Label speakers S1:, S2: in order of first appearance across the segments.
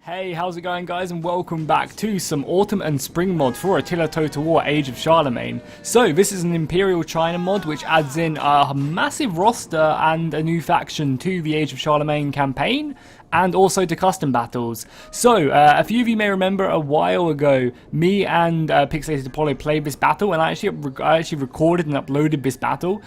S1: Hey, how's it going guys, and welcome back to some autumn and spring mod for Attila Total War Age of Charlemagne. So this is an Imperial China mod which adds in a massive roster and a new faction to the Age of Charlemagne campaign, and also to custom battles. So, a few of you may remember a while ago, me and Pixelated Apollo played this battle, and I actually recorded and uploaded this battle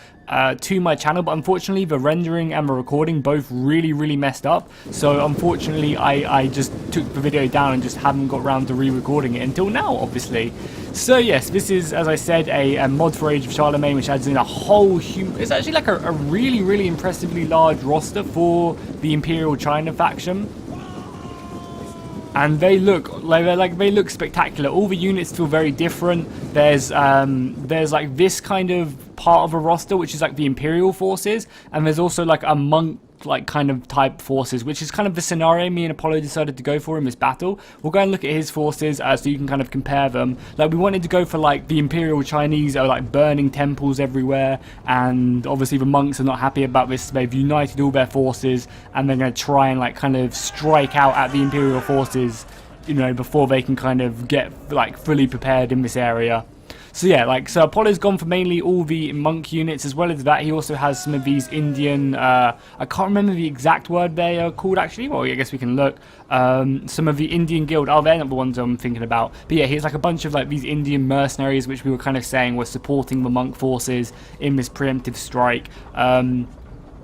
S1: to my channel, but unfortunately the rendering and the recording both really messed up. So unfortunately I just took the video down and just haven't got around to re-recording it until now, obviously. So yes, this is, as I said, a mod for Age of Charlemagne which adds in a whole it's actually like a really impressively large roster for the Imperial China faction. And they look spectacular. All the units feel very different. There's like this kind of part of a roster which is like the Imperial forces, and there's also like a monk like kind of type forces, which is kind of the scenario me and Apollo decided to go for in this battle. We'll go and look at his forces so you can kind of compare them. Like, we wanted to go for like the Imperial Chinese are like burning temples everywhere, and obviously the monks are not happy about this. They've united all their forces and they're going to try and like kind of strike out at the Imperial forces, you know, before they can kind of get like fully prepared in this area. So yeah, so Apollo's gone for mainly all the monk units. As well as that, he also has some of these Indian, I can't remember the exact word they are called actually, well I guess we can look. Some of the Indian guild, oh they're not the ones I'm thinking about. But yeah, he's like a bunch of like these Indian mercenaries which we were kind of saying were supporting the monk forces in this preemptive strike.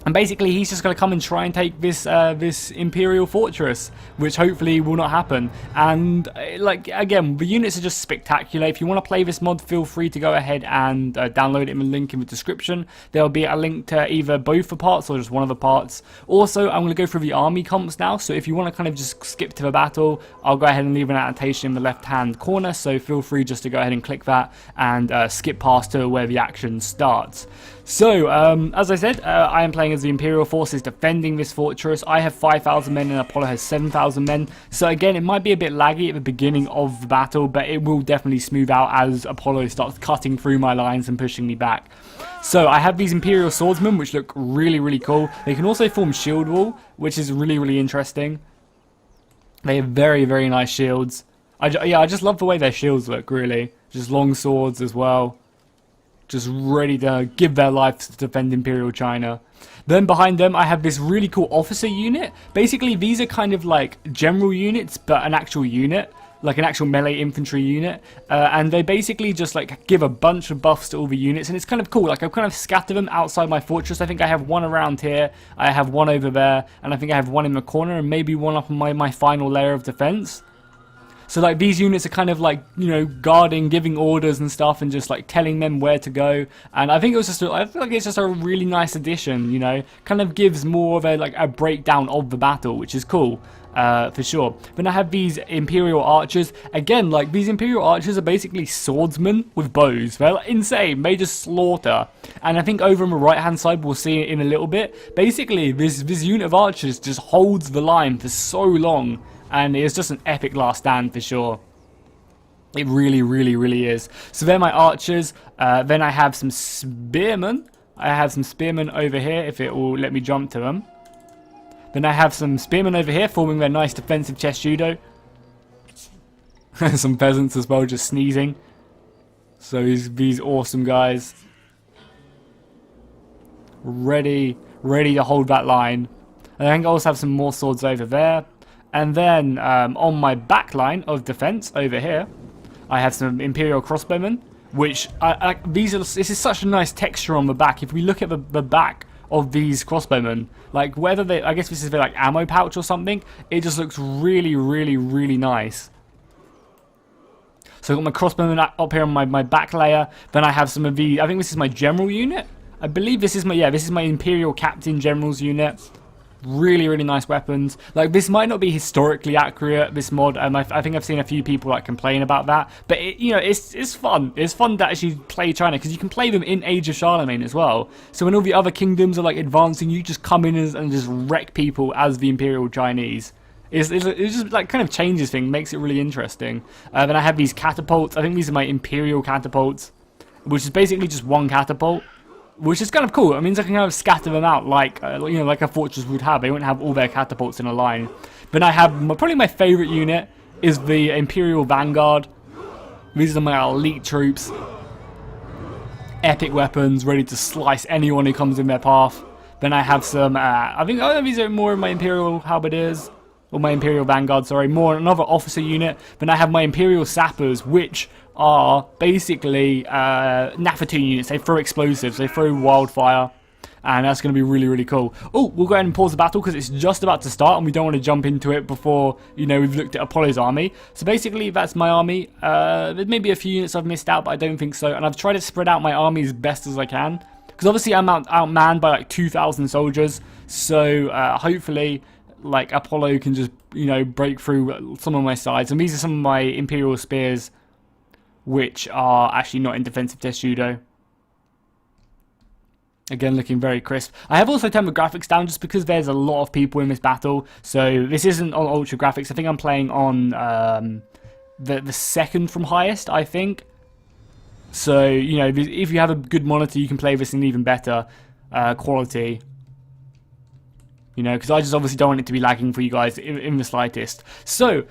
S1: And basically, he's just going to come and try and take this this Imperial fortress, which hopefully will not happen. And like again, the units are just spectacular. If you want to play this mod, feel free to go ahead and download it in the link in the description. There'll be a link to either both the parts or just one of the parts. Also, I'm going to go through the army comps now. So if you want to kind of just skip to the battle, I'll go ahead and leave an annotation in the left-hand corner. So feel free just to go ahead and click that and skip past to where the action starts. So, as I said, I am playing as the Imperial forces defending this fortress. I have 5,000 men and Apollo has 7,000 men. So again, it might be a bit laggy at the beginning of the battle, but it will definitely smooth out as Apollo starts cutting through my lines and pushing me back. So I have these Imperial swordsmen, which look really cool. They can also form shield wall, which is really interesting. They have very nice shields. I just love the way their shields look, really. Just long swords as well. Just ready to give their lives to defend Imperial China. Then behind them I have this really cool officer unit. Basically these are kind of like general units, but an actual unit, like an actual melee infantry unit, and they basically just like give a bunch of buffs to all the units, and it's kind of cool. Like, I've kind of scattered them outside my fortress. I think I have one around here, I have one over there, and I think I have one in the corner, and maybe one up on my final layer of defense. So like these units are kind of like, you know, guarding, giving orders and stuff, and just like telling them where to go. And I think it was just, I feel like it's just a really nice addition, you know, kind of gives more of a like a breakdown of the battle, which is cool. For sure. Then I have these Imperial archers. Again, like these Imperial archers are basically swordsmen with bows. They're like, insane. They just slaughter. And I think over on the right hand side, we'll see it in a little bit. Basically, this unit of archers just holds the line for so long. And it's just an epic last stand for sure. It really is. So they're my archers. Then I have some spearmen. I have some spearmen over here, if it will let me jump to them. Then I have some spearmen over here forming their nice defensive chest judo. Some peasants as well, just sneezing. So these awesome guys. Ready to hold that line. And I think I also have some more swords over there. And then on my back line of defense over here, I have some Imperial crossbowmen, which this is such a nice texture on the back. If we look at the back of these crossbowmen, like whether they, I guess this is their like ammo pouch or something, it just looks really nice. So I've got my crossbowmen up here on my back layer. Then I have some of the, I think this is my general unit. I believe this is my, yeah, this is my Imperial Captain General's unit. Really nice weapons. Like, this might not be historically accurate, this mod. I think I've seen a few people like complain about that, but you know, it's fun. It's fun to actually play China, because you can play them in Age of Charlemagne as well. So when all the other kingdoms are like advancing, you just come in and just wreck people as the Imperial Chinese. It just like kind of changes things, makes it really interesting. Then I have these catapults. I think these are my Imperial catapults, which is basically just one catapult. Which is kind of cool. It means I can kind of scatter them out like, you know, like a fortress would have. They wouldn't have all their catapults in a line. Then I have probably my favorite unit is the Imperial Vanguard. These are my elite troops. Epic weapons, ready to slice anyone who comes in their path. Then I have some, I think these are more of my Imperial Halberdiers. Or my Imperial Vanguard, sorry. More another officer unit. Then I have my Imperial Sappers, which are basically Nafatoon units. They throw explosives, they throw wildfire. And that's going to be really, really cool. Oh, we'll go ahead and pause the battle because it's just about to start and we don't want to jump into it before, you know, we've looked at Apollo's army. So basically, that's my army. There may be a few units I've missed out, but I don't think so. And I've tried to spread out my army as best as I can. Because obviously I'm outmanned by like 2,000 soldiers. So hopefully, like, Apollo can just, you know, break through some of my sides. And these are some of my Imperial Spears, which are actually not in defensive test judo. Again, looking very crisp. I have also turned the graphics down just because there's a lot of people in this battle. So this isn't on ultra graphics. I think I'm playing on the second from highest, I think. So, you know, if you have a good monitor, you can play this in even better quality. You know, because I just obviously don't want it to be lagging for you guys in the slightest. So,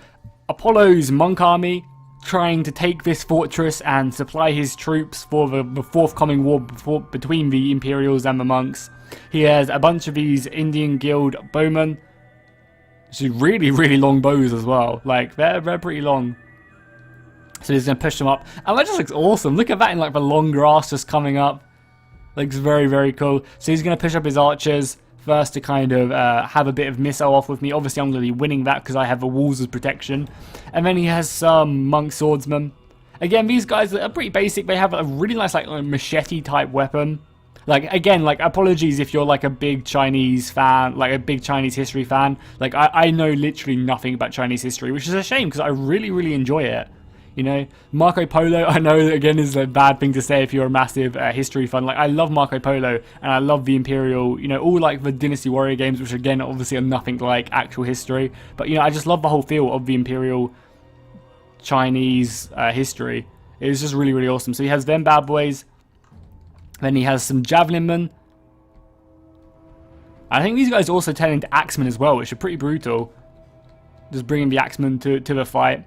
S1: Apollo's monk army, trying to take this fortress and supply his troops for the forthcoming war between the Imperials and the monks. He has a bunch of these Indian Guild bowmen. Actually, really, really long bows as well. Like, they're pretty long. So he's going to push them up. And that just looks awesome. Look at that in like the long grass just coming up. Looks very, very cool. So he's going to push up his archers first to kind of have a bit of missile off with me. Obviously, I'm going to be winning that because I have the walls as protection. And then he has some monk swordsmen. Again, these guys are pretty basic. They have a really nice like machete type weapon. Like, again, like, apologies if you're like a big Chinese fan, like a big Chinese history fan. Like, I know literally nothing about Chinese history, which is a shame because I really, really enjoy it. You know, Marco Polo, I know that again is a bad thing to say if you're a massive history fan. Like, I love Marco Polo and I love the Imperial, you know, all like the Dynasty Warrior games, which again, obviously are nothing like actual history. But, you know, I just love the whole feel of the Imperial Chinese history. It was just really, really awesome. So he has them bad boys. Then he has some Javelin men. I think these guys also turn into Axemen as well, which are pretty brutal. Just bringing the Axemen to the fight.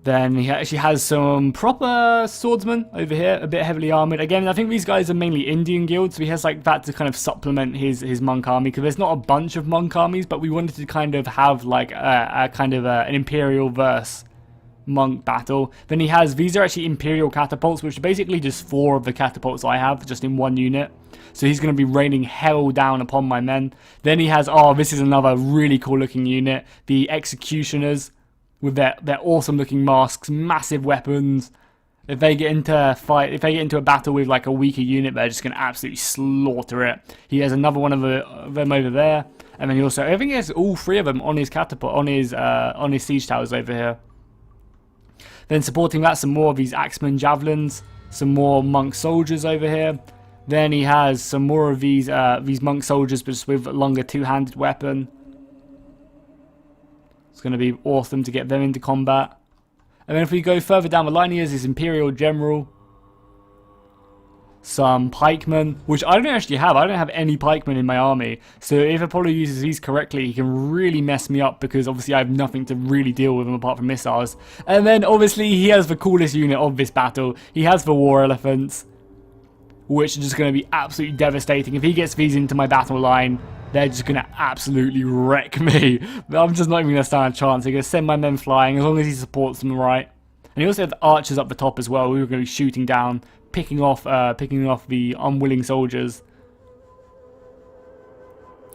S1: Then he actually has some proper swordsmen over here, a bit heavily armoured. Again, I think these guys are mainly Indian guilds, so he has like that to kind of supplement his monk army, because there's not a bunch of monk armies, but we wanted to kind of have like a kind of an Imperial versus monk battle. Then he has, these are actually Imperial catapults, which are basically just 4 of the catapults I have, just in one unit. So he's going to be raining hell down upon my men. Then he has, oh, this is another really cool looking unit, the Executioners, with their awesome looking masks, massive weapons. If they get into a battle with like a weaker unit, they're just going to absolutely slaughter it. He has another one of them over there, and then he also, I think he has all 3 of them on his catapult, on his siege towers over here. Then supporting that, some more of these Axemen javelins, some more monk soldiers over here. Then he has some more of these monk soldiers, but just with a longer two-handed weapon. It's going to be awesome to get them into combat. And then if we go further down the line, he has his Imperial General. Some pikemen, which I don't actually have. I don't have any pikemen in my army. So if Apollo uses these correctly, he can really mess me up, because obviously I have nothing to really deal with him apart from missiles. And then obviously he has the coolest unit of this battle. He has the War Elephants, which are just going to be absolutely devastating. If he gets these into my battle line, they're just going to absolutely wreck me. I'm just not even going to stand a chance. They're going to send my men flying as long as he supports them right. And he also has the archers up the top as well. We were going to be shooting down, picking off the unwilling soldiers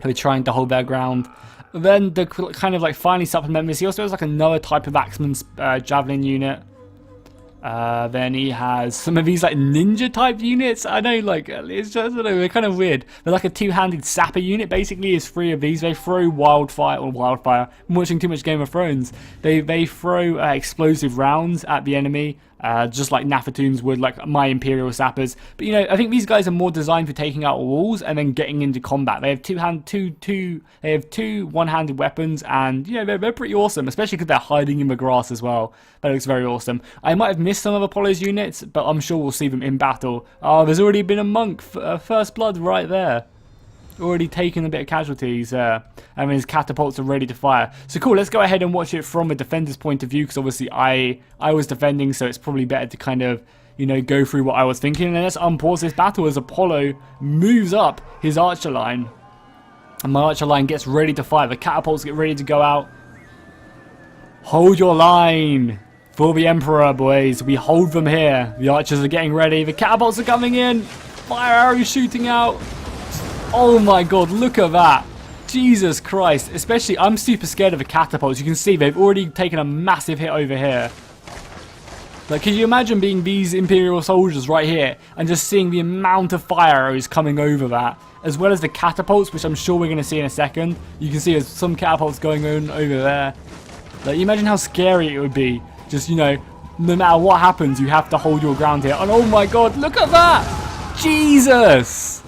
S1: who are trying to hold their ground. Then the kind of like finally supplement this, he also has like another type of Axeman's javelin unit. Then he has some of these like ninja type units. I know, like, it's just, I don't know, they're kind of weird. They're like a two-handed sapper unit. Basically, is 3 of these. They throw wildfire. I'm watching too much Game of Thrones. They throw explosive rounds at the enemy, just like Nafatoons would, like my Imperial sappers. But you know, I think these guys are more designed for taking out walls and then getting into combat. They have two one-handed weapons, and you know, they're pretty awesome, especially because they're hiding in the grass as well. That looks very awesome. I might have missed some of Apollo's units, but I'm sure we'll see them in battle. Oh, there's already been a monk, first blood right there. Already taking a bit of casualties, and his catapults are ready to fire. So cool, let's go ahead and watch it from a defender's point of view, because obviously I was defending, so it's probably better to kind of, you know, go through what I was thinking. And let's unpause this battle as Apollo moves up his archer line. And my archer line gets ready to fire. The catapults get ready to go out. Hold your line for the Emperor, boys. We hold them here. The archers are getting ready. The catapults are coming in. Fire arrows shooting out. Oh my god, look at that. Jesus Christ. Especially, I'm super scared of the catapults. You can see they've already taken a massive hit over here. Like, can you imagine being these Imperial soldiers right here and just seeing the amount of fire arrows coming over that, as well as the catapults, which I'm sure we're going to see in a second. You can see there's some catapults going on over there. Like, you imagine how scary it would be. Just, you know, no matter what happens, you have to hold your ground here. And oh my god, look at that! Jesus!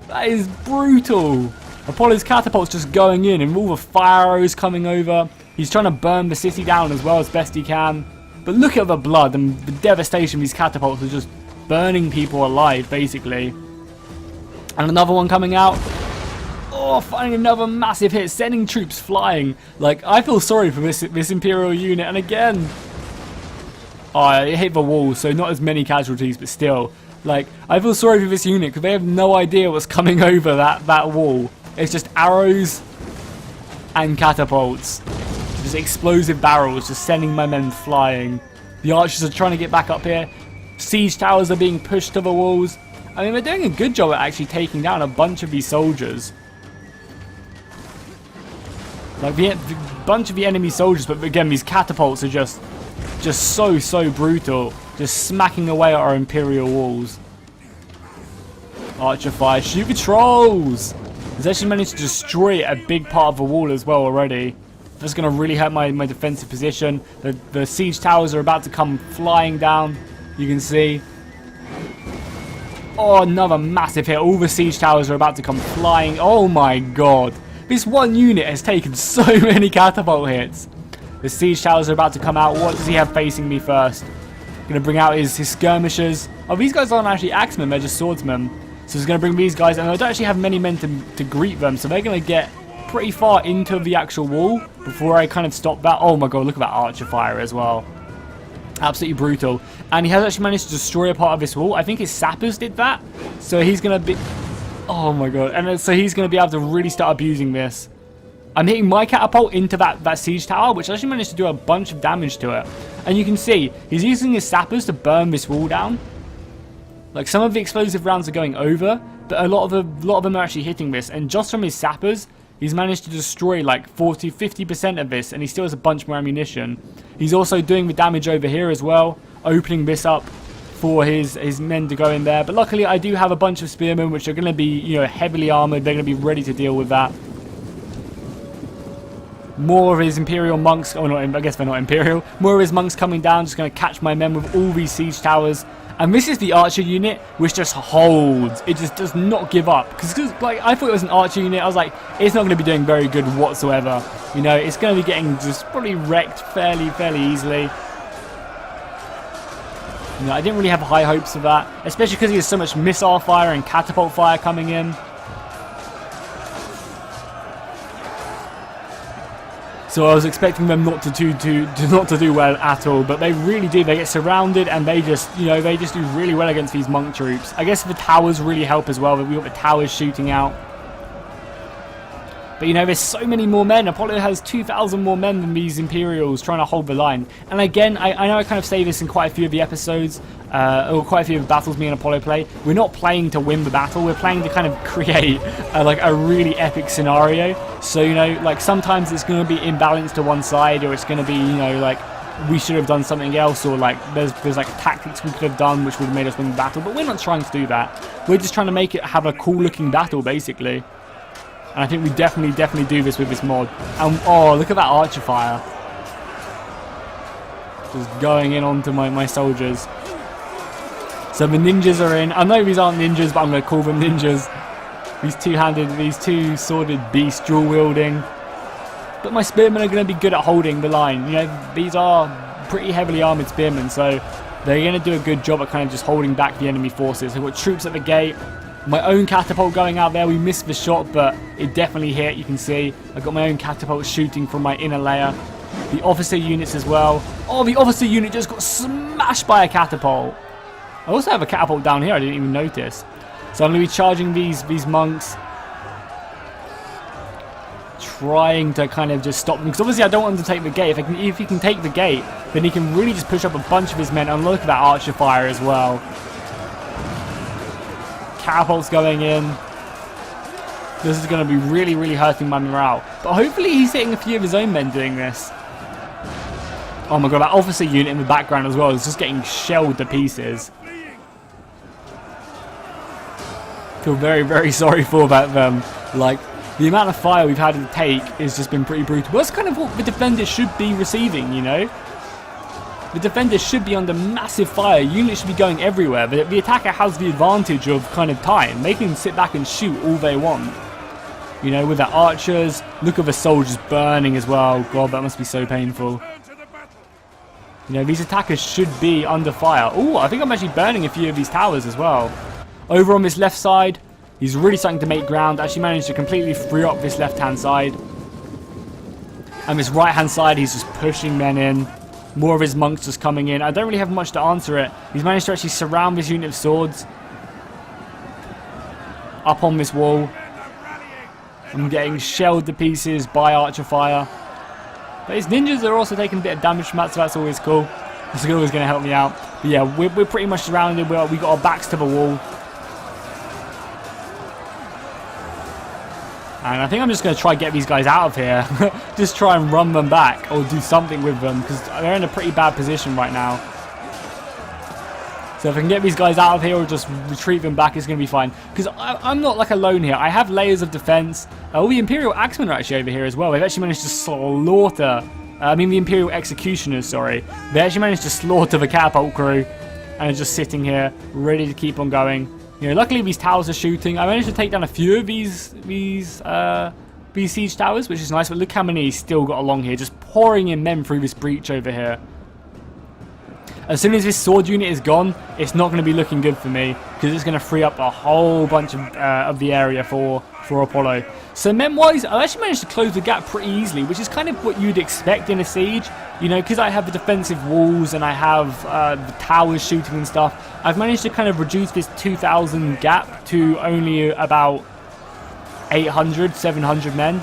S1: That is brutal. Apollo's catapult's just going in, and all the fire arrows coming over. He's trying to burn the city down as well as best he can. But look at the blood and the devastation these catapults are just burning people alive, basically. And another one coming out. Oh, finding another massive hit, sending troops flying. Like, I feel sorry for this Imperial unit. And again, oh, it hit the wall, so not as many casualties, but still. Like, I feel sorry for this unit because they have no idea what's coming over that wall. It's just arrows and catapults. Just explosive barrels, just sending my men flying. The archers are trying to get back up here. Siege towers are being pushed to the walls. I mean, they're doing a good job at actually taking down a bunch of these soldiers. Like, the bunch of the enemy soldiers, but again, these catapults are just so brutal. Just smacking away at our Imperial walls. Archer fire, shoot the trolls! He's actually managed to destroy a big part of the wall as well already. That's going to really hurt my defensive position. The siege towers are about to come flying down. You can see. Oh, another massive hit. All the siege towers are about to come flying. Oh my god. This one unit has taken so many catapult hits. The siege towers are about to come out. What does he have facing me first? Going to bring out his skirmishers. Oh, these guys aren't actually axemen. They're just swordsmen. So he's going to bring these guys. And I don't actually have many men to greet them. So they're going to get pretty far into the actual wall before I kind of stop that. Oh my god, look at that archer fire as well. Absolutely brutal. And he has actually managed to destroy a part of this wall. I think his sappers did that. So he's going to be... Oh my god. And so he's going to be able to really start abusing this. I'm hitting my catapult into that siege tower, which actually managed to do a bunch of damage to it. And you can see, he's using his sappers to burn this wall down. Like, some of the explosive rounds are going over, but a lot of them are actually hitting this. And just from his sappers, he's managed to destroy like 40-50% of this, and he still has a bunch more ammunition. He's also doing the damage over here as well, opening this up for his men to go in there. But luckily, I do have a bunch of spearmen, which are going to be, you know, heavily armored. They're going to be ready to deal with that. More of his Imperial monks, oh no, I guess they're not Imperial. More of his monks coming down, just going to catch my men with all these siege towers. And this is the archer unit, which just holds. It just does not give up. Because like, I thought it was an archer unit. I was like, it's not going to be doing very good whatsoever. You know, it's going to be getting just probably wrecked fairly easily. You know, I didn't really have high hopes of that. Especially because he has so much missile fire and catapult fire coming in. So I was expecting them not to do well at all, but they really do. They get surrounded, and they just do really well against these monk troops. I guess the towers really help as well. But we got the towers shooting out. But you know, there's so many more men. Apollo has 2,000 more men than these Imperials trying to hold the line. And again, I know I kind of say this in quite a few of the episodes, or quite a few of the battles me and Apollo play. We're not playing to win the battle. We're playing to kind of create like a really epic scenario. So, you know, like sometimes it's going to be imbalanced to one side, or it's going to be, you know, like we should have done something else, or like there's like tactics we could have done which would have made us win the battle. But we're not trying to do that. We're just trying to make it have a cool looking battle, basically. And I think we definitely do this with this mod. And oh, look at that archer fire. Just going in onto my soldiers. So the ninjas are in. I know these aren't ninjas, but I'm going to call them ninjas. These two-sworded beasts, dual wielding. But my spearmen are going to be good at holding the line. You know, these are pretty heavily armored spearmen, so they're going to do a good job at kind of just holding back the enemy forces. They've got troops at the gate. My own catapult going out there. We missed the shot, but it definitely hit. You can see I got my own catapult shooting from my inner layer. The officer units as well. Oh, the officer unit just got smashed by a catapult. I also have a catapult down here. I didn't even notice. So I'm going to be charging these monks, trying to kind of just stop them, because obviously I don't want them to take the gate. If he can take the gate, then he can really just push up a bunch of his men. And look at that archer fire as well. Catapults going in. This is going to be really, really hurting my morale. But hopefully he's hitting a few of his own men doing this. Oh my god, that officer unit in the background as well is just getting shelled to pieces. Feel very, very sorry for them. Like, the amount of fire we've had to take has just been pretty brutal. That's kind of what the defenders should be receiving, you know? The defenders should be under massive fire. Units should be going everywhere. But the attacker has the advantage of kind of time. They can sit back and shoot all they want. You know, with their archers. Look at the soldiers burning as well. God, that must be so painful. You know, these attackers should be under fire. Oh, I think I'm actually burning a few of these towers as well. Over on this left side, he's really starting to make ground. Actually managed to completely free up this left-hand side. And this right-hand side, he's just pushing men in. More of his monks just coming in. I don't really have much to answer it. He's managed to actually surround this unit of swords. Up on this wall. I'm getting shelled to pieces by archer fire. But his ninjas are also taking a bit of damage from that, so that's always cool. This is always going to help me out. But yeah, we're pretty much surrounded. We got our backs to the wall. And I think I'm just going to try and get these guys out of here. Just try and run them back or do something with them, because they're in a pretty bad position right now. So if I can get these guys out of here or just retreat them back, it's going to be fine. Because I'm not like alone here. I have layers of defense. All the Imperial Axemen are actually over here as well. They've actually managed to slaughter... the Imperial Executioners, sorry. They actually managed to slaughter the catapult crew. And are just sitting here, ready to keep on going. You know, luckily these towers are shooting. I managed to take down a few of these siege towers, which is nice. But look how many he's still got along here, just pouring in men through this breach over here. As soon as this sword unit is gone, it's not going to be looking good for me, because it's going to free up a whole bunch of the area for Apollo. So men-wise, I actually managed to close the gap pretty easily, which is kind of what you'd expect in a siege. You know, because I have the defensive walls and I have the towers shooting and stuff, I've managed to kind of reduce this 2,000 gap to only about 800, 700 men.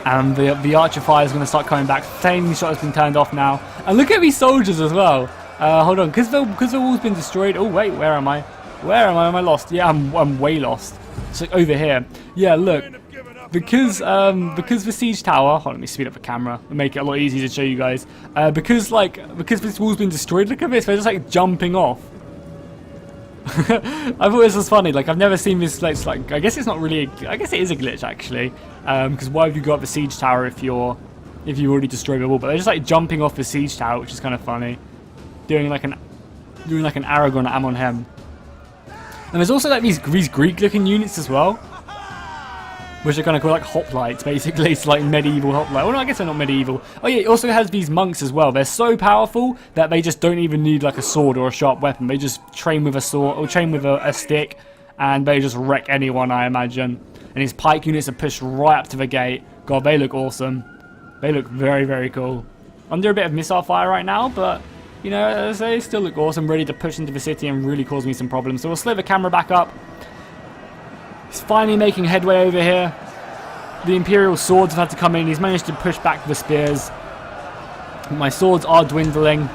S1: And the archer fire is going to start coming back. Flaming shot has been turned off now. And look at these soldiers as well. Hold on, because the wall's been destroyed. Oh wait, where am I? Where am I? Am I lost? Yeah, I'm way lost. So over here. Yeah, look. Because the siege tower. Hold on, let me speed up the camera and make it a lot easier to show you guys. Because this wall's been destroyed. Look at this. They're just like jumping off. I thought this was funny. Like, I've never seen this. Like, I guess it's not really. I guess it is a glitch actually. Because why would you go up the siege tower if you already destroyed the wall? But they're just like jumping off the siege tower, which is kind of funny. Doing like an Aragon Amon Hem. And there's also like these Greek-looking units as well, which are kind of called like hoplites, basically. It's like medieval hoplite. Well, no, I guess they're not medieval. Oh yeah, it also has these monks as well. They're so powerful that they just don't even need like a sword or a sharp weapon. They just train with a sword or train with a stick, and they just wreck anyone, I imagine. And his pike units are pushed right up to the gate. God, they look awesome. They look very, very cool. Under a bit of missile fire right now, but you know, they still look awesome, ready to push into the city and really cause me some problems. So we'll slow the camera back up. He's finally making headway over here. The Imperial swords have had to come in. He's managed to push back the spears. My swords are dwindling.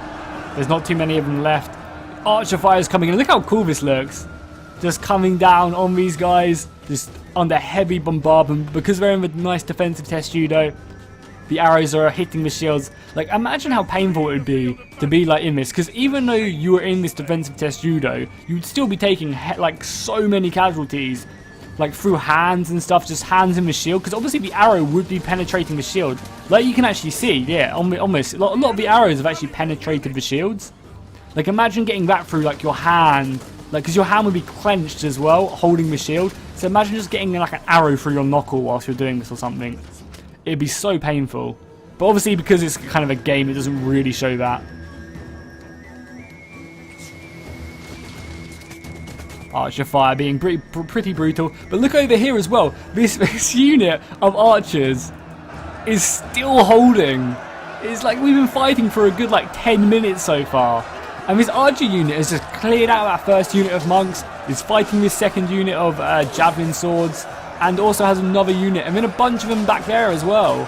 S1: There's not too many of them left. Archer fire is coming in. Look how cool this looks. Just coming down on these guys. Just under heavy bombardment. Because they're in the nice defensive test judo, the arrows are hitting the shields. Like, imagine how painful it would be to be like in this. Because even though you were in this defensive test judo, you'd still be taking like so many casualties. Like through hands and stuff, just hands in the shield. Because obviously the arrow would be penetrating the shield. Like you can actually see, yeah, almost. A lot of the arrows have actually penetrated the shields. Like imagine getting that through like your hand. Like, because your hand would be clenched as well, holding the shield. So imagine just getting like an arrow through your knuckle whilst you're doing this or something. It'd be so painful. But obviously because it's kind of a game, it doesn't really show that. Archer fire being pretty brutal. But look over here as well. This unit of archers is still holding. It's like we've been fighting for a good like 10 minutes so far. And this archer unit has just cleared out that first unit of monks, is fighting this second unit of javelin swords, and also has another unit, and then a bunch of them back there as well,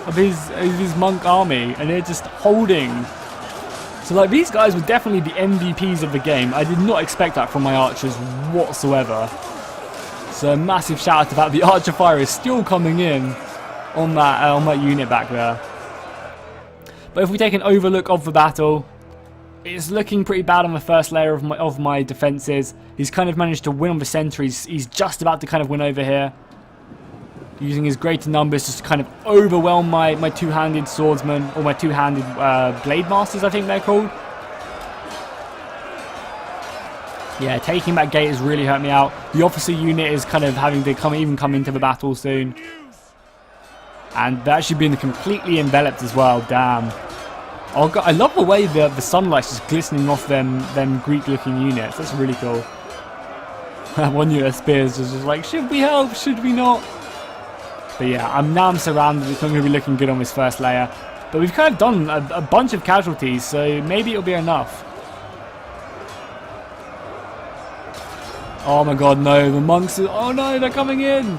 S1: of his monk army, and they're just holding. So like these guys were definitely the MVPs of the game. I did not expect that from my archers whatsoever. So massive shout out to that. The archer fire is still coming in on that unit back there. But if we take an overlook of the battle, it's looking pretty bad on the first layer of my defenses. He's kind of managed to win on the centre. He's just about to kind of win over here, using his greater numbers just to kind of overwhelm my two-handed swordsmen, or my two-handed blade masters, I think they're called. Yeah, taking that gate has really hurt me out. The officer unit is kind of having to come into the battle soon, and they're actually being completely enveloped as well. Damn. Oh God, I love the way the sunlight's just glistening off them Greek-looking units. That's really cool. One unit of spears was just like, should we help? Should we not? But yeah, now I'm surrounded. It's not going to be looking good on this first layer. But we've kind of done a bunch of casualties, so maybe it'll be enough. Oh my God, no! The monks! Oh no, they're coming in!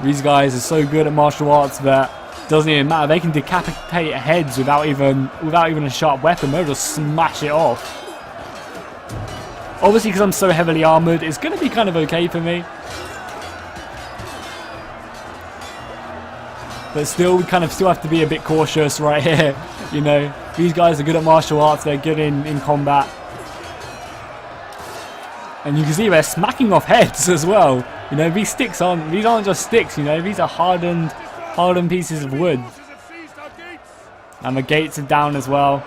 S1: These guys are so good at martial arts that doesn't even matter. They can decapitate heads without even a sharp weapon. They'll just smash it off. Obviously, because I'm so heavily armored, it's going to be kind of okay for me. But still, we kind of still have to be a bit cautious right here. You know, these guys are good at martial arts. They're good in combat. And you can see they're smacking off heads as well. You know, these aren't just sticks. You know, these are hardened pieces of wood. And the gates are down as well,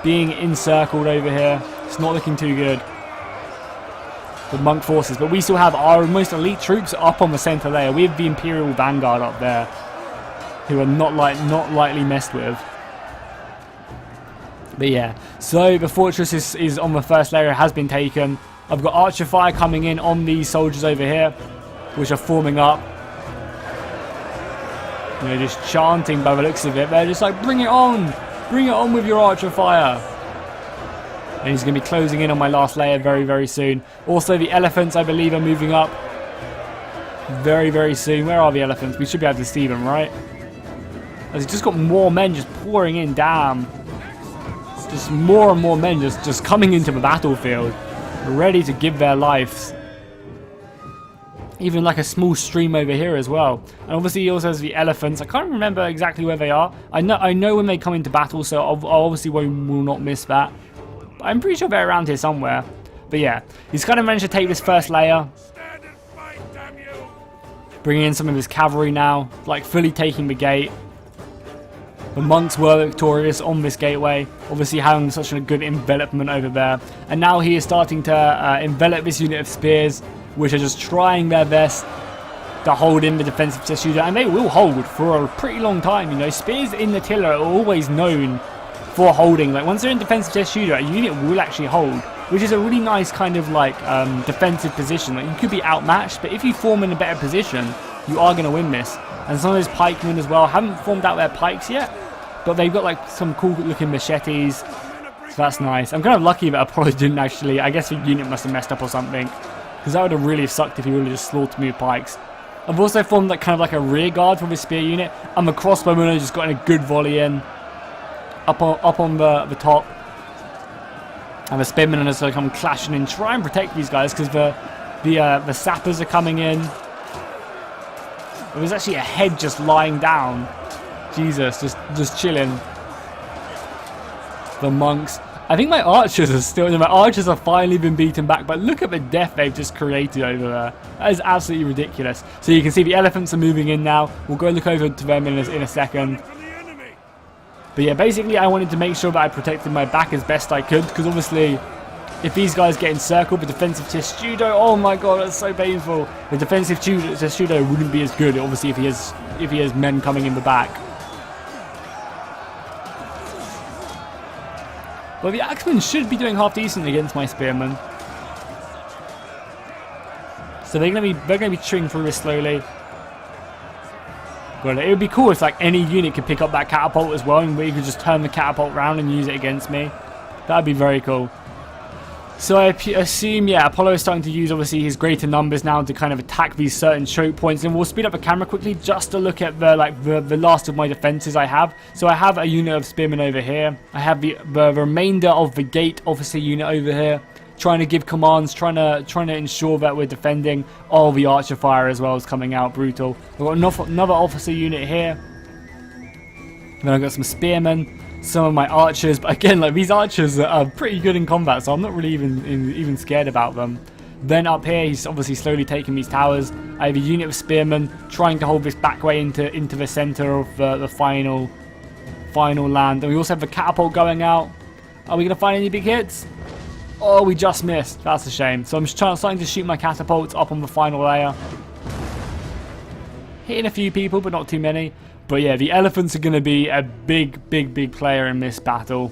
S1: being encircled over here. It's not looking too good. The monk forces, but we still have our most elite troops up on the center layer. We have the Imperial Vanguard up there, who are not lightly messed with. But yeah, so the fortress is on the first layer. It has been taken. I've got archer fire coming in on these soldiers over here, which are forming up. You know, just chanting by the looks of it. They're just like, bring it on with your archer fire. And he's going to be closing in on my last layer very, very soon. Also, the elephants, I believe, are moving up very, very soon. Where are the elephants? We should be able to see them, right? As he's just got more men just pouring in. Damn. It's just more and more men just coming into the battlefield, ready to give their lives. Even like a small stream over here as well. And obviously he also has the elephants. I can't remember exactly where they are. I know when they come into battle, so I obviously will not miss that. But I'm pretty sure they're around here somewhere. But yeah, he's kind of managed to take this first layer, bringing in some of his cavalry now, like fully taking the gate. The monks were victorious on this gateway, obviously having such a good envelopment over there. And now he is starting to envelop this unit of spears, which are just trying their best to hold in the defensive test shooter, and they will hold for a pretty long time. You know, spears in Attila are always known for holding. Like once they're in defensive test shooter, a unit will actually hold, which is a really nice kind of like defensive position. Like you could be outmatched, but if you form in a better position, you are going to win this. And some of those pikemen as well haven't formed out their pikes yet, but they've got like some cool looking machetes, so that's nice. I'm kind of lucky that Apollo didn't actually. I guess the unit must have messed up or something, because that would have really sucked if he would have just slaughtered me with pikes. I've also formed like kind of like a rear guard for this spear unit, and the crossbowmen have just gotten a good volley in up on the top, and the spearmen are just like come clashing in, try and protect these guys because the sappers are coming in. There was actually a head just lying down. Jesus, just chilling. The monks. I think my archers are still. My archers have finally been beaten back, but look at the death they've just created over there. That is absolutely ridiculous. So you can see the elephants are moving in now. We'll go look over to them in a second. But yeah, basically I wanted to make sure that I protected my back as best I could, because obviously if these guys get encircled, the defensive testudo, oh my god, that's so painful. The defensive testudo wouldn't be as good, obviously, if he has men coming in the back. But the axemen should be doing half decent against my spearmen. So they're gonna be chewing through this slowly. But it would be cool if like any unit could pick up that catapult as well, and we could just turn the catapult around and use it against me. That'd be very cool. So I assume, yeah, Apollo is starting to use obviously his greater numbers now to kind of attack these certain choke points, and we'll speed up the camera quickly just to look at the last of my defenses I have. So I have a unit of spearmen over here. I have the remainder of the gate officer unit over here, trying to give commands, trying to ensure that we're defending. Oh, the archer fire as well is coming out, brutal. We've got another officer unit here. Then I've got some spearmen. Some of my archers, but again, like these archers are pretty good in combat, so I'm not really even scared about them. Then up here, he's obviously slowly taking these towers. I have a unit of spearmen trying to hold this back way into the center of the final land. And we also have the catapult going out. Are we gonna find any big hits? Oh, we just missed. That's a shame. So I'm just starting to shoot my catapults up on the final layer, hitting a few people, but not too many. But yeah, the elephants are going to be a big player in this battle.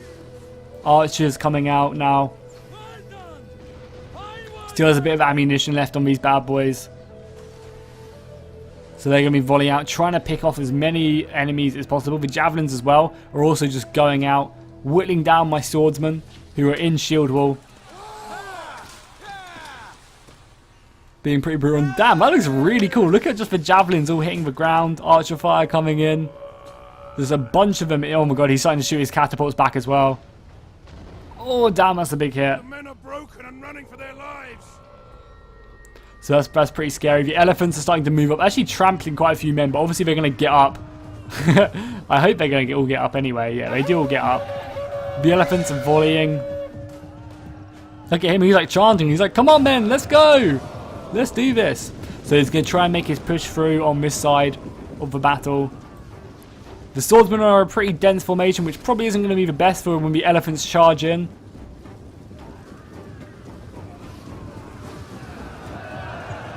S1: Archers coming out now. Still has a bit of ammunition left on these bad boys. So they're going to be volleying out, trying to pick off as many enemies as possible. The javelins as well are also just going out, whittling down my swordsmen who are in shield wall. Being pretty brutal. And damn, that looks really cool. Look at just the javelins all hitting the ground. Archer fire coming in. There's a bunch of them. Oh my god, he's starting to shoot his catapults back as well. Oh damn, that's a big hit.
S2: The men are broken and running for their lives.
S1: So that's pretty scary. The elephants are starting to move up. Actually trampling quite a few men, but obviously they're going to get up. I hope they're going to all get up anyway. Yeah, they do all get up. The elephants are volleying. Look at him. He's like chanting. He's like, come on men, let's go. Let's do this. So he's going to try and make his push through on this side of the battle. The swordsmen are a pretty dense formation, which probably isn't going to be the best for when the elephants charge in.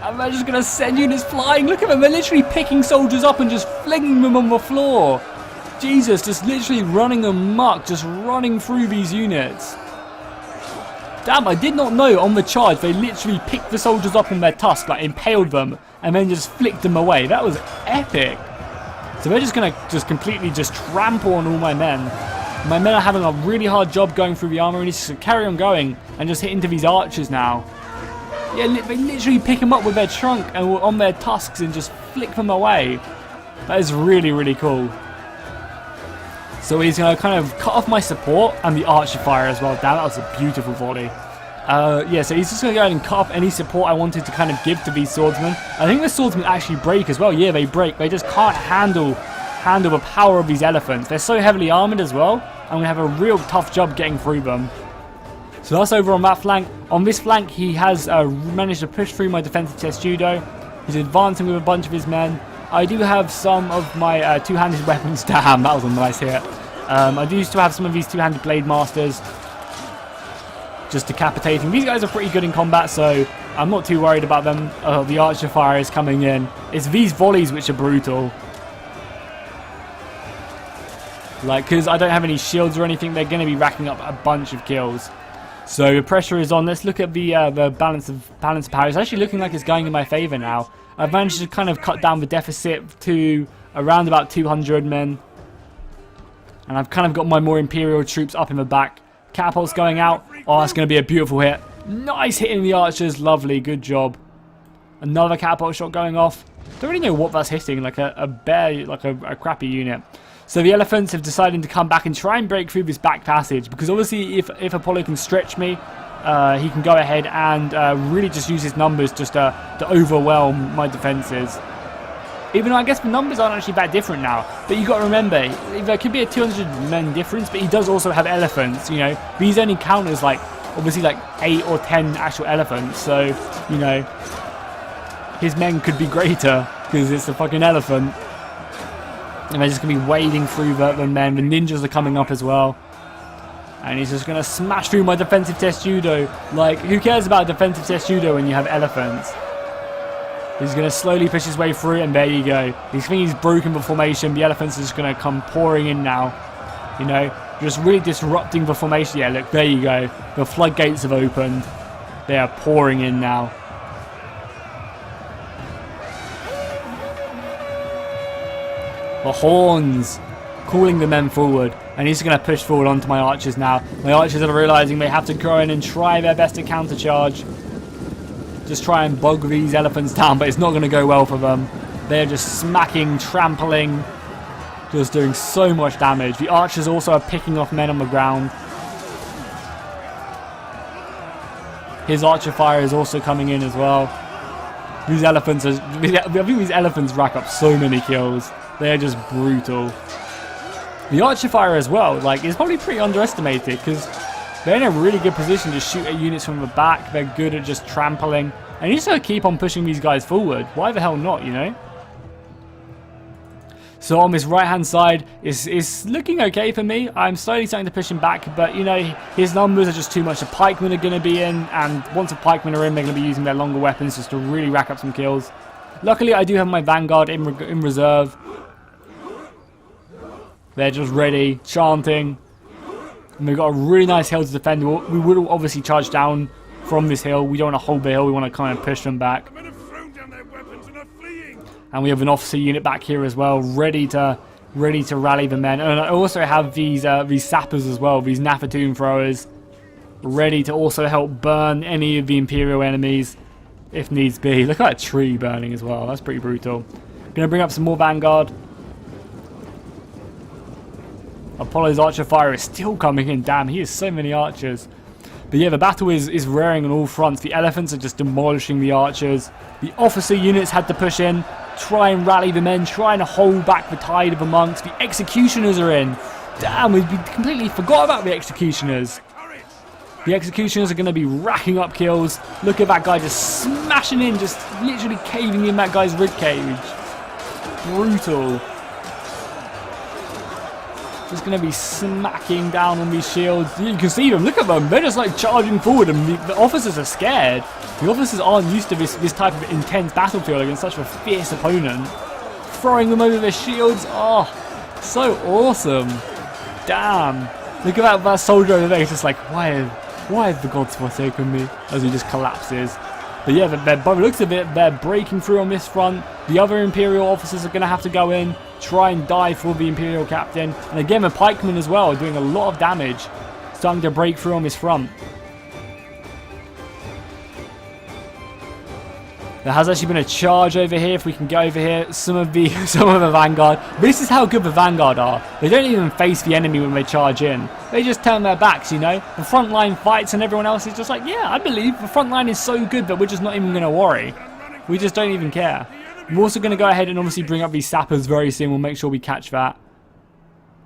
S1: And they're just going to send units flying. Look at them. They're literally picking soldiers up and just flinging them on the floor. Jesus, just literally running amok, just running through these units. Damn, I did not know on the charge they literally picked the soldiers up on their tusk, like impaled them, and then just flicked them away. That was epic. So they're just going to completely trample on all my men. My men are having a really hard job going through the armor, and it's just carry on going and just hit into these archers now. Yeah, they literally pick them up with their trunk and on their tusks and just flick them away. That is really cool. So he's going to kind of cut off my support and the archer fire as well. Damn, that was a beautiful volley. Yeah, so he's just going to go ahead and cut off any support I wanted to kind of give to these swordsmen. I think the swordsmen actually break as well. Yeah, they break. They just can't handle the power of these elephants. They're so heavily armored as well. I'm going to have a real tough job getting through them. So that's over on that flank. On this flank, he has managed to push through my defensive test judo. He's advancing with a bunch of his men. I do have some of my two-handed weapons. Damn, that was a nice hit. I do still have some of these two-handed blade masters. Just decapitating. These guys are pretty good in combat, so I'm not too worried about them. The archer fire is coming in. It's these volleys which are brutal. Like, because I don't have any shields or anything, they're going to be racking up a bunch of kills. So the pressure is on. Let's look at the balance of power. It's actually looking like it's going in my favor now. I've managed to kind of cut down the deficit to around about 200 men. And I've kind of got my more Imperial troops up in the back. Catapults going out. Oh, that's going to be a beautiful hit. Nice hitting the archers. Lovely. Good job. Another catapult shot going off. Don't really know what that's hitting. Like a crappy unit. So the elephants have decided to come back and try and break through this back passage. Because obviously if Apollo can stretch me, he can go ahead and really just use his numbers just to overwhelm my defenses. Even though I guess the numbers aren't actually that different now. But you got to remember, there could be a 200 men difference, but he does also have elephants, you know. These only count as like, obviously like 8 or 10 actual elephants. So, you know, his men could be greater because it's a fucking elephant. And they're just going to be wading through the men. The ninjas are coming up as well. And he's just going to smash through my defensive test judo. Like, who cares about defensive test judo when you have elephants? He's going to slowly push his way through, and there you go. He's broken the formation. The elephants are just going to come pouring in now. You know, just really disrupting the formation. Yeah, look, there you go. The floodgates have opened. They are pouring in now. The horns calling the men forward, and he's going to push forward onto my archers now. My archers are realizing they have to go in and try their best to countercharge. Just try and bog these elephants down, but it's not going to go well for them. They're just smacking, trampling, just doing so much damage. The archers also are picking off men on the ground. His archer fire is also coming in as well. These elephants are, I think these elephants rack up so many kills. They're just brutal. The archer fire as well, like, is probably pretty underestimated because they're in a really good position to shoot at units from the back. They're good at just trampling. And you just gotta keep on pushing these guys forward. Why the hell not, you know? So on this right-hand side, it's looking okay for me. I'm slowly starting to push him back, but, you know, his numbers are just too much. The pikemen are going to be in, and once the pikemen are in, they're going to be using their longer weapons just to really rack up some kills. Luckily, I do have my vanguard in reserve. They're just ready, chanting. And we've got a really nice hill to defend. We will obviously charge down from this hill. We don't want to hold the hill. We want to kind of push them back. And we have an officer unit back here as well, ready to rally the men. And I also have these sappers as well, these Nafatoon throwers, ready to also help burn any of the Imperial enemies if needs be. Look at that tree burning as well. That's pretty brutal. Gonna bring up some more vanguard. Apollo's archer fire is still coming in. Damn, he has so many archers. But yeah, the battle is rearing on all fronts. The elephants are just demolishing the archers. The officer units had to push in, try and rally the men, trying to hold back the tide of the monks. The executioners are in. Damn, we completely forgot about the executioners. The executioners are going to be racking up kills. Look at that guy just smashing in, just literally caving in that guy's ribcage. Brutal. Just going to be smacking down on these shields. You can see them. Look at them. They're just like charging forward, and the officers are scared. The officers aren't used to this type of intense battlefield against such a fierce opponent. Throwing them over their shields. Oh, so awesome. Damn. Look at that soldier over there. He's just like, why have the gods forsaken me? As he just collapses. But yeah, by the looks of it, they're breaking through on this front. The other Imperial officers are going to have to go in, try and die for the Imperial captain. And again, the pikemen as well are doing a lot of damage, starting to break through on this front. There has actually been a charge over here. If we can get over here, some of the vanguard. This is how good the vanguard are. They don't even face the enemy when they charge in. They just turn their backs, you know. The front line fights, and everyone else is just like, yeah, I believe the front line is so good that we're just not even going to worry. We just don't even care. I'm also going to go ahead and obviously bring up these sappers very soon. We'll make sure we catch that.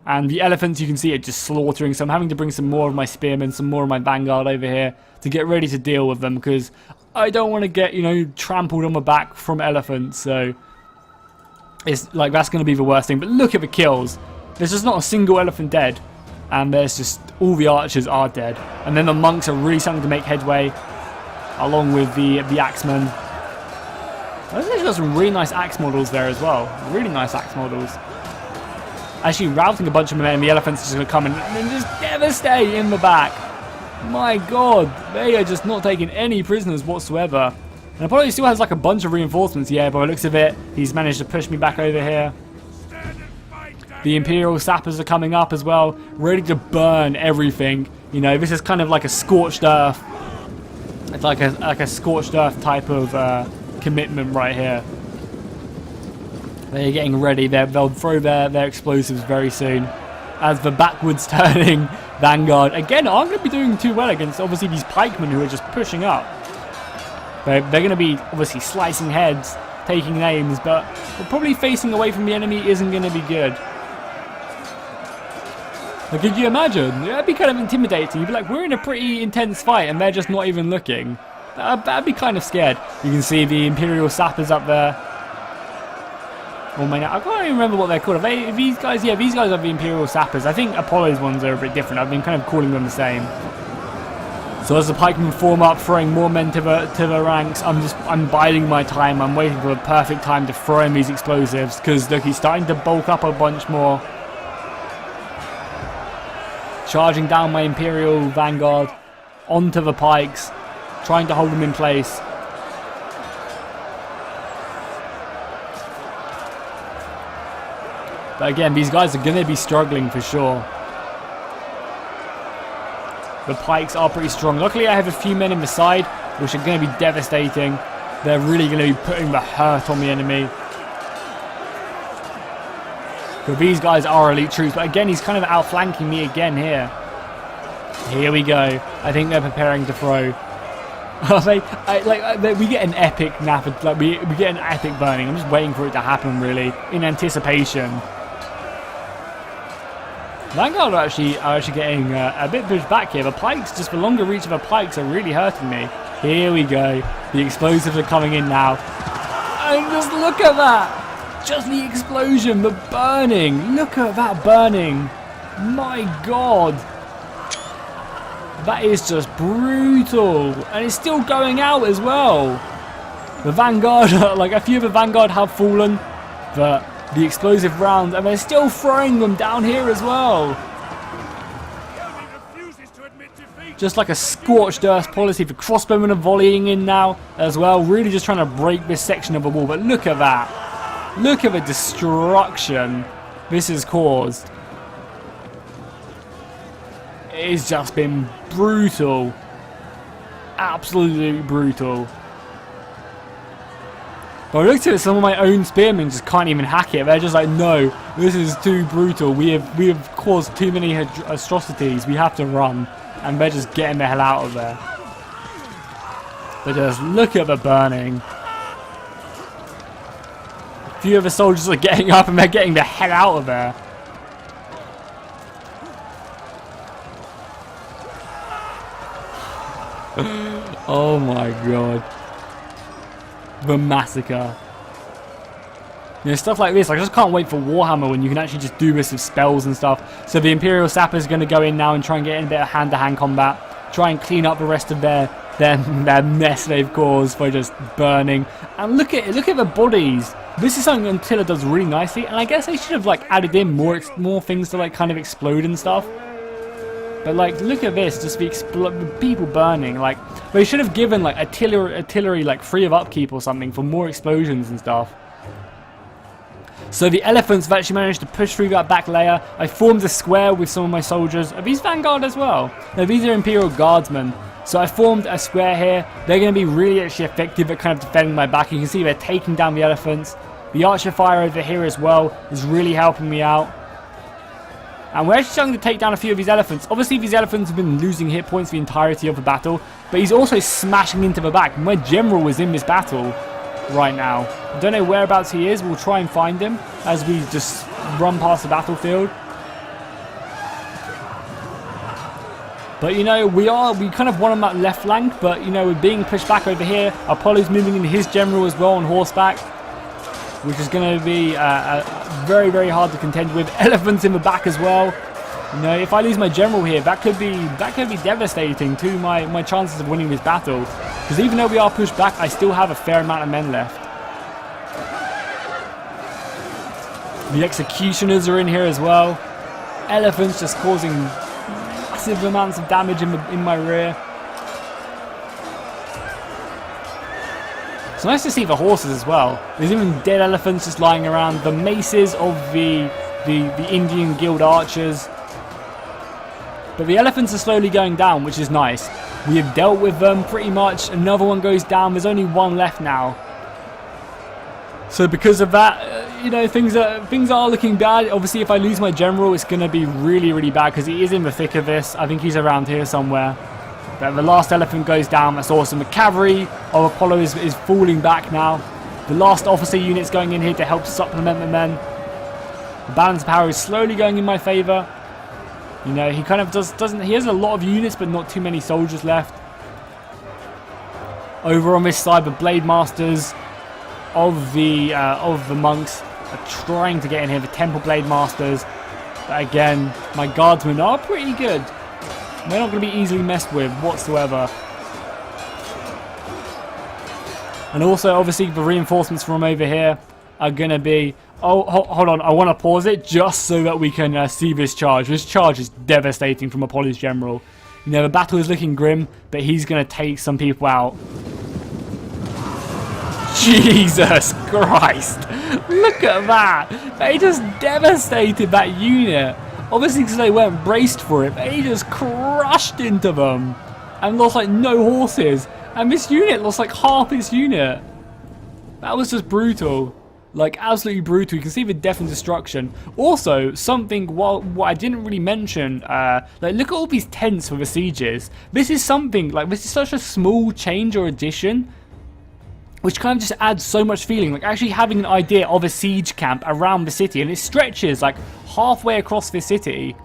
S1: And the elephants, you can see it just slaughtering. So I'm having to bring some more of my spearmen, some more of my vanguard over here to get ready to deal with them, because I don't want to get, you know, trampled on my back from elephants. So it's like, that's going to be the worst thing. But look at the kills. There's just not a single elephant dead. And there's just, all the archers are dead. And then the monks are really starting to make headway, along with the axemen. There's actually got some really nice axe models there as well. Really nice axe models. Actually routing a bunch of men, and the elephants are just going to come in and just devastate in the back. My god, they are just not taking any prisoners whatsoever. And Apollo still has like a bunch of reinforcements. Yeah, by the looks of it, he's managed to push me back over here. The Imperial sappers are coming up as well, ready to burn everything. You know, this is kind of like a scorched earth. It's like a scorched earth type of commitment right here. They're getting ready. They'll throw their explosives very soon. As the backwards turning vanguard again aren't going to be doing too well against obviously these pikemen who are just pushing up. They're going to be obviously slicing heads, taking names, but probably facing away from the enemy isn't going to be good. Like, could you imagine? That'd be kind of intimidating. You'd be like, we're in a pretty intense fight and they're just not even looking. That'd be kind of scared. You can see the Imperial sappers up there. Oh my god, I can't even remember what they're called. Are they, these guys? Yeah, these guys are the Imperial sappers. I think Apollo's ones are a bit different. I've been kind of calling them the same. So as the pikemen form up, throwing more men to the ranks, I'm biding my time. I'm waiting for the perfect time to throw in these explosives, because look, he's starting to bulk up a bunch more. charging down my Imperial Vanguard onto the pikes, trying to hold them in place. But again, these guys are going to be struggling for sure. The pikes are pretty strong. Luckily, I have a few men in the side, which are going to be devastating. They're really going to be putting the hurt on the enemy. But these guys are elite troops. But again, he's kind of outflanking me again here. Here we go. I think they're preparing to throw. We get an epic we get an epic burning. I'm just waiting for it to happen, really, in anticipation. Vanguard are actually getting a bit pushed back here. The pikes, just the longer reach of the pikes, are really hurting me. Here we go. The explosives are coming in now. And just look at that. Just the explosion, the burning. Look at that burning. My God. That is just brutal. And it's still going out as well. The Vanguard, like a few of the Vanguard have fallen, but the explosive rounds, and they're still throwing them down here as well. Just like a scorched earth policy. The crossbowmen are volleying in now as well, really just trying to break this section of the wall. But look at that. Look at the destruction this has caused. It's just been brutal. Absolutely brutal. But I looked at it, some of my own spearmen just can't even hack it. They're just like, no, this is too brutal. We have caused too many atrocities. We have to run. And they're just getting the hell out of there. But just look at the burning. A few of the soldiers are getting up and they're getting the hell out of there. Oh my God. The massacre. You know, stuff like this, I just can't wait for Warhammer when you can actually just do this with spells and stuff. So the Imperial Sapper is going to go in now and try and get in a bit of hand-to-hand combat. Try and clean up the rest of their mess they've caused by just burning. And look at the bodies. This is something Attila does really nicely, and I guess they should have like added in more things to like kind of explode and stuff. But like, look at this, just the people burning. Like, they should have given like artillery like free of upkeep or something for more explosions and stuff. So the elephants have actually managed to push through that back layer. I formed a square with some of my soldiers. Are these Vanguard as well? No, these are Imperial Guardsmen. So I formed a square here. They're going to be really actually effective at kind of defending my back. You can see they're taking down the elephants. The archer fire over here as well is really helping me out. And we're actually starting to take down a few of these elephants. Obviously, these elephants have been losing hit points the entirety of the battle, but he's also smashing into the back. My general is in this battle right now. I don't know whereabouts he is. We'll try and find him as we just run past the battlefield. But, you know, we kind of want him at left flank, but, you know, we're being pushed back over here. Apollo's moving into his general as well on horseback, which is going to be very, very hard to contend with. Elephants in the back as well. You know, if I lose my general here, that could be devastating to my chances of winning this battle. Because even though we are pushed back, I still have a fair amount of men left. The executioners are in here as well. Elephants just causing massive amounts of damage in my rear. It's nice to see the horses as well. There's even dead elephants just lying around. The maces of the Indian Guild archers. But the elephants are slowly going down, which is nice. We have dealt with them pretty much. Another one goes down. There's only one left now. So because of that, you know, things are looking bad. Obviously, if I lose my general, it's going to be really, really bad because he is in the thick of this. I think he's around here somewhere. But the last elephant goes down. That's awesome. The cavalry of Apollo is falling back now. The last officer unit's going in here to help supplement the men. The balance of power is slowly going in my favour. You know, he kind of doesn't. He has a lot of units, but not too many soldiers left. Over on this side, the blade masters of the monks are trying to get in here. The temple blade masters, but again, my guardsmen are pretty good. They're not going to be easily messed with whatsoever. And also, obviously, the reinforcements from over here are going to be Oh, hold on. I want to pause it just so that we can see this charge. This charge is devastating from Apollo's general. You know, the battle is looking grim, but he's going to take some people out. Jesus Christ. Look at that. They just devastated that unit. Obviously because they weren't braced for it, but he just crushed into them. And lost like no horses. And this unit lost like half its unit. That was just brutal. Like absolutely brutal. You can see the death and destruction. Also, something what I didn't really mention, like look at all these tents for the sieges. This is something, like this is such a small change or addition, which kind of just adds so much feeling. Like actually having an idea of a siege camp around the city, and it stretches like halfway across the city.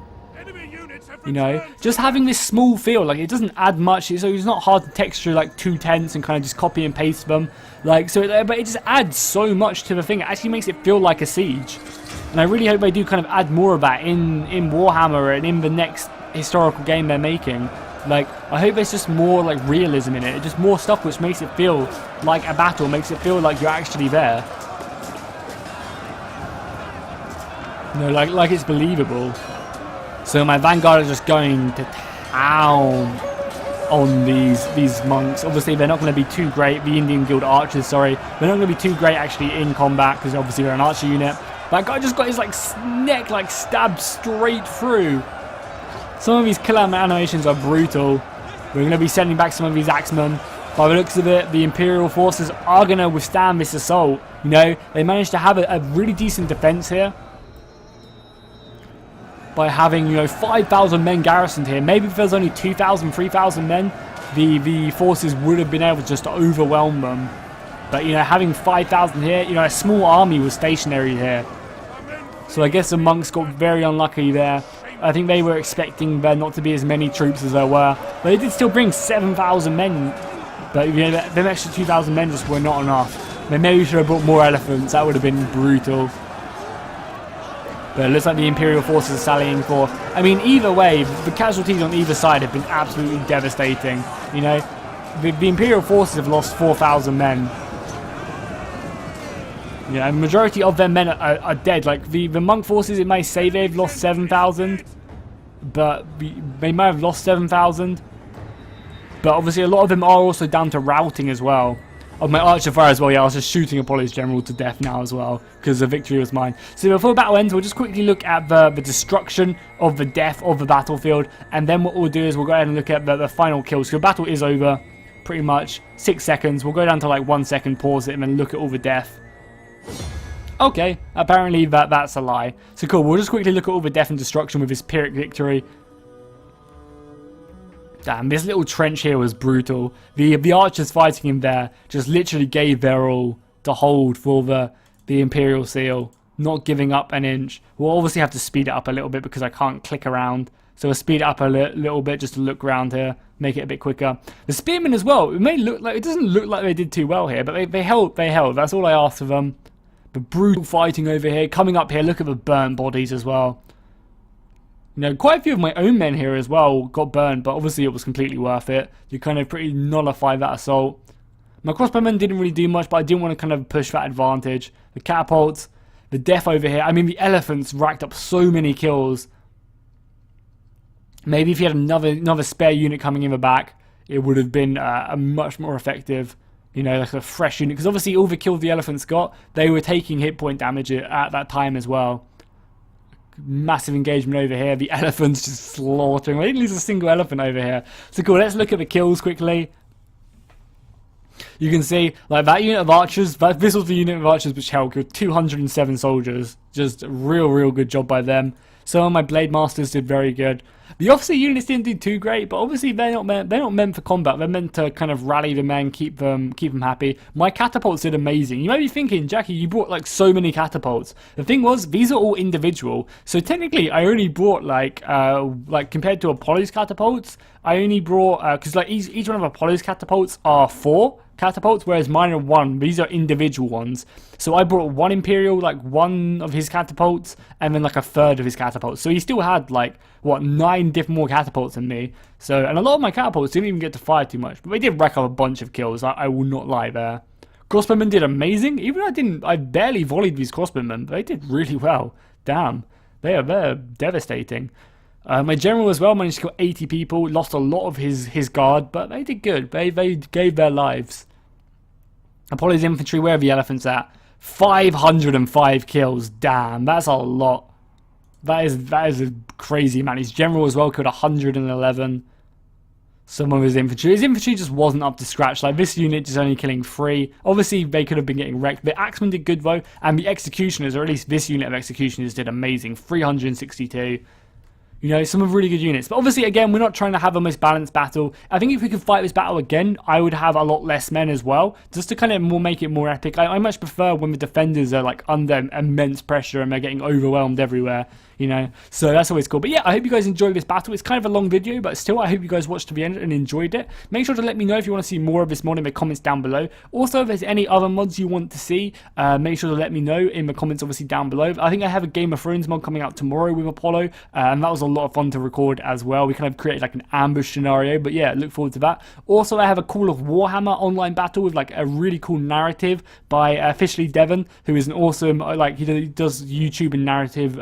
S1: You know, just having this small feel, like it doesn't add much, so it's not hard to texture like 2 tents and kind of just copy and paste them. Like, so, but it just adds so much to the thing. It actually makes it feel like a siege. And I really hope they do kind of add more of that in Warhammer and in the next historical game they're making. Like, I hope there's just more like realism in it, just more stuff which makes it feel like a battle, makes it feel like you're actually there. You know, like it's believable. So my Vanguard is just going to town on these monks. Obviously, they're not going to be too great. The Indian Guild Archers, sorry. They're not going to be too great actually in combat because obviously they're an archer unit. That guy just got his like neck like stabbed straight through. Some of these killer animations are brutal. We're going to be sending back some of these axemen. By the looks of it, the Imperial forces are going to withstand this assault. You know, they managed to have a really decent defense here. By having, you know, 5,000 men garrisoned here. Maybe if there's only 2,000, 3,000 men, the forces would have been able just to overwhelm them. But, you know, having 5,000 here, you know, a small army was stationary here. So I guess the monks got very unlucky there. I think they were expecting there not to be as many troops as there were. But they did still bring 7,000 men. But, you know, them extra 2,000 men just were not enough. They maybe should have brought more elephants. That would have been brutal. But it looks like the Imperial forces are sallying forth. I mean, either way, the casualties on either side have been absolutely devastating. You know, the Imperial forces have lost 4,000 men. You know, a majority of their men are dead. Like, the monk forces, it may say they've lost 7,000. But they may have lost 7,000. But obviously a lot of them are also down to routing as well. Of my archer fire as well, yeah, I was just shooting Apollo's general to death now as well, because the victory was mine. So before the battle ends, we'll just quickly look at the destruction of the death of the battlefield, and then what we'll do is we'll go ahead and look at the final kills. So the battle is over, pretty much, 6 seconds. We'll go down to like 1 second, pause it, and then look at all the death. Okay, apparently that's a lie. So cool, we'll just quickly look at all the death and destruction with this Pyrrhic victory. Damn, this little trench here was brutal. The archers fighting him there just literally gave their all to hold for the Imperial seal. Not giving up an inch. We'll obviously have to speed it up a little bit because I can't click around. So we'll speed it up a little bit just to look around here. Make it a bit quicker. The spearmen as well. It may look like, it doesn't look like they did too well here, but they held. That's all I asked of them. The brutal fighting over here. Coming up here, look at the burnt bodies as well. You know, quite a few of my own men here as well got burned, but obviously it was completely worth it. You kind of pretty nullify that assault. My crossbowmen didn't really do much, but I didn't want to kind of push that advantage. The catapults, the death over here. I mean, the elephants racked up so many kills. Maybe if you had another spare unit coming in the back, it would have been a much more effective, you know, like a fresh unit. Because obviously all the kills the elephants got, they were taking hit point damage at that time as well. Massive engagement over here. The elephants just slaughtering. I didn't lose a single elephant over here. So cool, let's look at the kills quickly. You can see, like, that unit of archers, this was the unit of archers which held 207 soldiers. Just a real good job by them. Some of my blade masters did very good. The officer units didn't do too great, but obviously they're not meant for combat. They're meant to kind of rally the men, keep them happy. My catapults did amazing. You might be thinking, Jackie, you brought like so many catapults. The thing was, these are all individual. So technically, I only brought like compared to Apollo's catapults, I only brought because like each one of Apollo's catapults are 4 catapults, whereas mine are 1. These are individual ones. So I brought 1 Imperial, like 1 of his catapults, and then like a third of his catapults. So he still had like, what, 9 different more catapults than me. So, and a lot of my catapults didn't even get to fire too much, but they did rack up a bunch of kills. I will not lie there. Crossbowmen did amazing. Even I barely volleyed these crossbowmen. They did really well. Damn. They're devastating. My general as well managed to kill 80 people. Lost a lot of his guard, but they did good. They gave their lives. Apollo's infantry, where are the elephants at? 505 kills. Damn, that's a lot. That is a crazy amount. His general as well killed 111. Some of his infantry just wasn't up to scratch. Like, this unit just only killing 3. Obviously, they could have been getting wrecked. The Axemen did good, though. And the Executioners, or at least this unit of Executioners, did amazing. 362. You know, some of really good units. But obviously, again, we're not trying to have a most balanced battle. I think if we could fight this battle again, I would have a lot less men as well. Just to kind of make it more epic. I much prefer when the defenders are, like, under immense pressure and they're getting overwhelmed everywhere. You know, so that's always cool. But yeah, I hope you guys enjoyed this battle. It's kind of a long video, but still, I hope you guys watched to the end and enjoyed it. Make sure to let me know if you want to see more of this mod in the comments down below. Also, if there's any other mods you want to see, make sure to let me know in the comments, obviously, down below. I think I have a Game of Thrones mod coming out tomorrow with Apollo, and that was a lot of fun to record as well. We kind of created like an ambush scenario, but yeah, look forward to that. Also, I have a Call of Warhammer online battle with like a really cool narrative by Officially Devon, who is an awesome, like, he does YouTube and narrative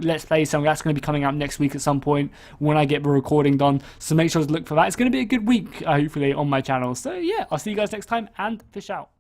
S1: let's play. So that's going to be coming out next week at some point when I get the recording done. So make sure to look for that. It's going to be a good week, hopefully, on my channel. So yeah, I'll see you guys next time, and fish out.